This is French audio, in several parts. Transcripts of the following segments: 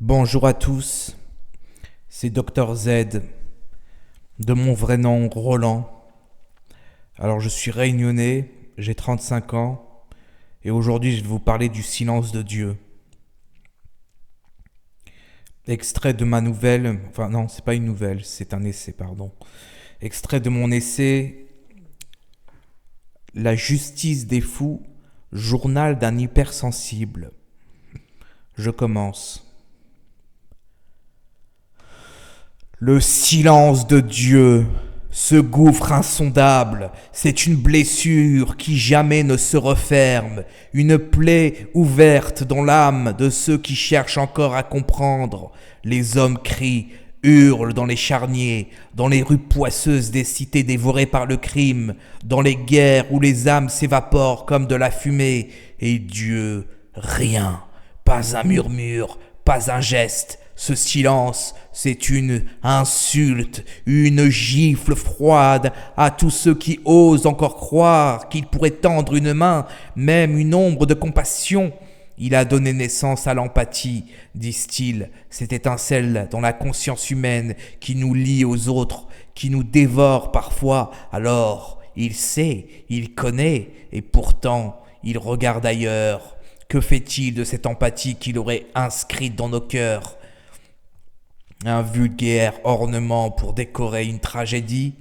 Bonjour à tous, c'est Dr Z, de mon vrai nom Roland. Alors je suis réunionnais, j'ai 35 ans, et aujourd'hui je vais vous parler du silence de Dieu. Extrait de ma nouvelle, enfin non, c'est pas une nouvelle, c'est un essai, pardon. Extrait de mon essai La justice des fous, journal d'un hypersensible. Je commence. Le silence de Dieu, ce gouffre insondable, c'est une blessure qui jamais ne se referme, une plaie ouverte dans l'âme de ceux qui cherchent encore à comprendre. Les hommes crient, hurlent dans les charniers, dans les rues poisseuses des cités dévorées par le crime, dans les guerres où les âmes s'évaporent comme de la fumée, et Dieu, rien, pas un murmure, pas un geste. Ce silence, c'est une insulte, une gifle froide à tous ceux qui osent encore croire qu'il pourrait tendre une main, même une ombre de compassion. Il a donné naissance à l'empathie, disent-ils, cette étincelle dans la conscience humaine qui nous lie aux autres, qui nous dévore parfois. Alors, il sait, il connaît, et pourtant, il regarde ailleurs. Que fait-il de cette empathie qu'il aurait inscrite dans nos cœurs ? Un vulgaire ornement pour décorer une tragédie?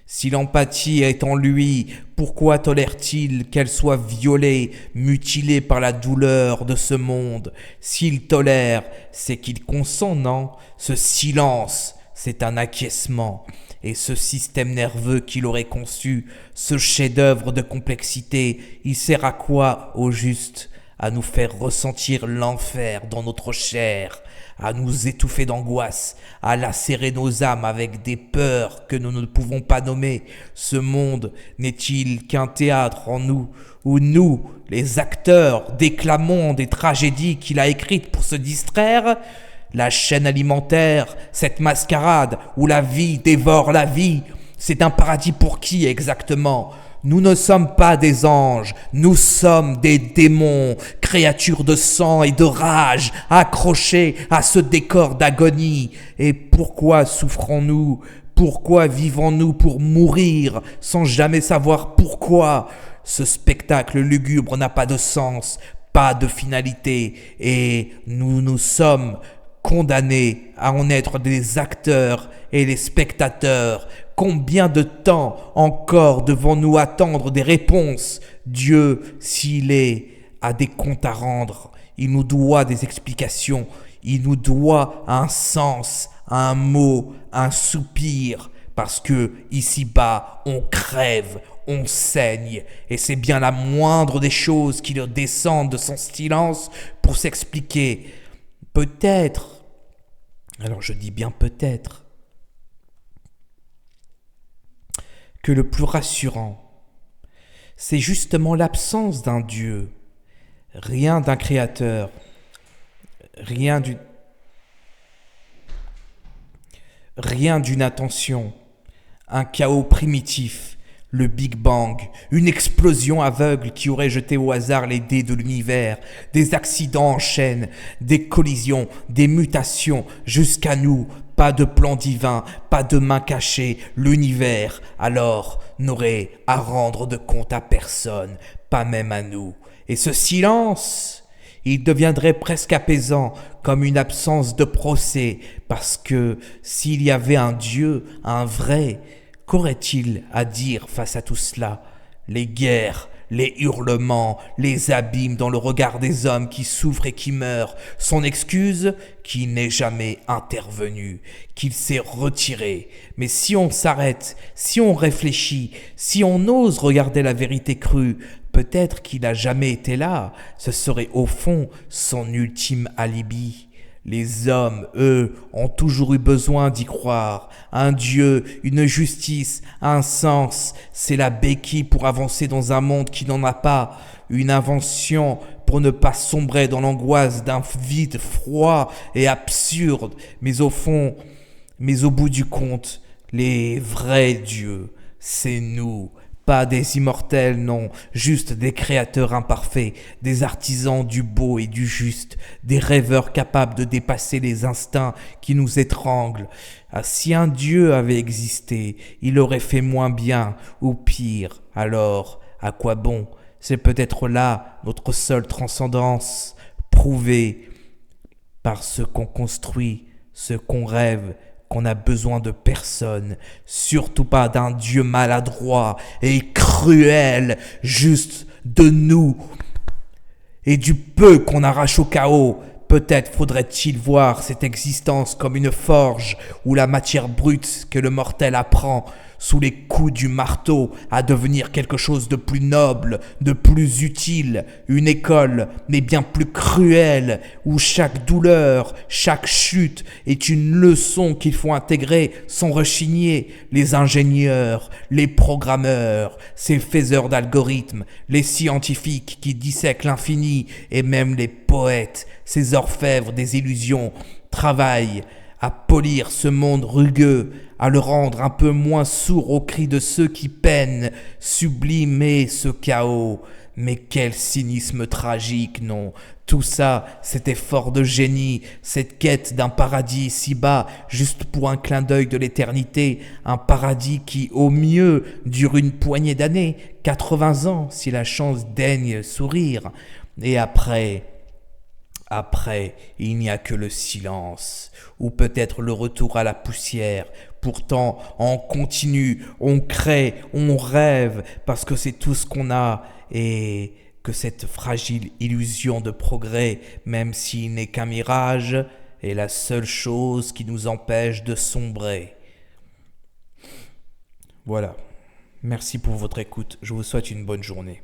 Si l'empathie est en lui, pourquoi tolère-t-il qu'elle soit violée, mutilée par la douleur de ce monde? S'il tolère, c'est qu'il consent, non? Ce silence, c'est un acquiescement. Et ce système nerveux qu'il aurait conçu, ce chef-d'œuvre de complexité, il sert à quoi, au juste? À nous faire ressentir l'enfer dans notre chair, à nous étouffer d'angoisse, à lacérer nos âmes avec des peurs que nous ne pouvons pas nommer. Ce monde n'est-il qu'un théâtre en nous, où nous, les acteurs, déclamons des tragédies qu'il a écrites pour se distraire? La chaîne alimentaire, cette mascarade où la vie dévore la vie, c'est un paradis pour qui exactement ? Nous ne sommes pas des anges, nous sommes des démons, créatures de sang et de rage, accrochés à ce décor d'agonie. Et pourquoi souffrons-nous? Pourquoi vivons-nous pour mourir sans jamais savoir pourquoi? Ce spectacle lugubre n'a pas de sens, pas de finalité, et nous sommes condamnés à en être des acteurs et les spectateurs. Combien de temps encore devons-nous attendre des réponses? Dieu, s'il a des comptes à rendre, il nous doit des explications, il nous doit un sens, un mot, un soupir, parce que ici-bas, on crève, on saigne, et c'est bien la moindre des choses qui leur descendent de son silence pour s'expliquer. Peut-être, alors je dis bien peut-être, que le plus rassurant, c'est justement l'absence d'un Dieu, rien d'un créateur, rien d'une intention, un chaos primitif, le Big Bang, une explosion aveugle qui aurait jeté au hasard les dés de l'univers, des accidents en chaîne, des collisions, des mutations, jusqu'à nous, pas de plan divin, pas de main cachée, l'univers, alors, n'aurait à rendre de compte à personne, pas même à nous. Et ce silence, il deviendrait presque apaisant, comme une absence de procès, parce que s'il y avait un Dieu, un vrai, qu'aurait-il à dire face à tout cela? Les guerres, les hurlements, les abîmes dans le regard des hommes qui souffrent et qui meurent. Son excuse, qu'il n'est jamais intervenu, qu'il s'est retiré. Mais si on s'arrête, si on réfléchit, si on ose regarder la vérité crue, peut-être qu'il n'a jamais été là. Ce serait au fond son ultime alibi. Les hommes, eux, ont toujours eu besoin d'y croire. Un Dieu, une justice, un sens, c'est la béquille pour avancer dans un monde qui n'en a pas. Une invention pour ne pas sombrer dans l'angoisse d'un vide froid et absurde. Mais au bout du compte, les vrais dieux, c'est nous. Pas des immortels, non, juste des créateurs imparfaits, des artisans du beau et du juste, des rêveurs capables de dépasser les instincts qui nous étranglent. Ah, si un Dieu avait existé, il aurait fait moins bien ou pire, alors à quoi bon? C'est peut-être là notre seule transcendance, prouvée par ce qu'on construit, ce qu'on rêve, qu'on n'a besoin de personne, surtout pas d'un Dieu maladroit et cruel, juste de nous et du peu qu'on arrache au chaos. Peut-être faudrait-il voir cette existence comme une forge où la matière brute que le mortel apprend sous les coups du marteau à devenir quelque chose de plus noble, de plus utile, une école, mais bien plus cruelle, où chaque douleur, chaque chute est une leçon qu'il faut intégrer sans rechigner. Les ingénieurs, les programmeurs, ces faiseurs d'algorithmes, les scientifiques qui dissèquent l'infini et même les poètes, ces orfèvres des illusions, travaillent à polir ce monde rugueux, à le rendre un peu moins sourd aux cris de ceux qui peinent, sublimer ce chaos. Mais quel cynisme tragique, non? Tout ça, cet effort de génie, cette quête d'un paradis si bas, juste pour un clin d'œil de l'éternité, un paradis qui, au mieux, dure une poignée d'années, 80 ans, si la chance daigne sourire. Et après, il n'y a que le silence, ou peut-être le retour à la poussière. Pourtant, on continue, on crée, on rêve, parce que c'est tout ce qu'on a, et que cette fragile illusion de progrès, même s'il n'est qu'un mirage, est la seule chose qui nous empêche de sombrer. Voilà. Merci pour votre écoute. Je vous souhaite une bonne journée.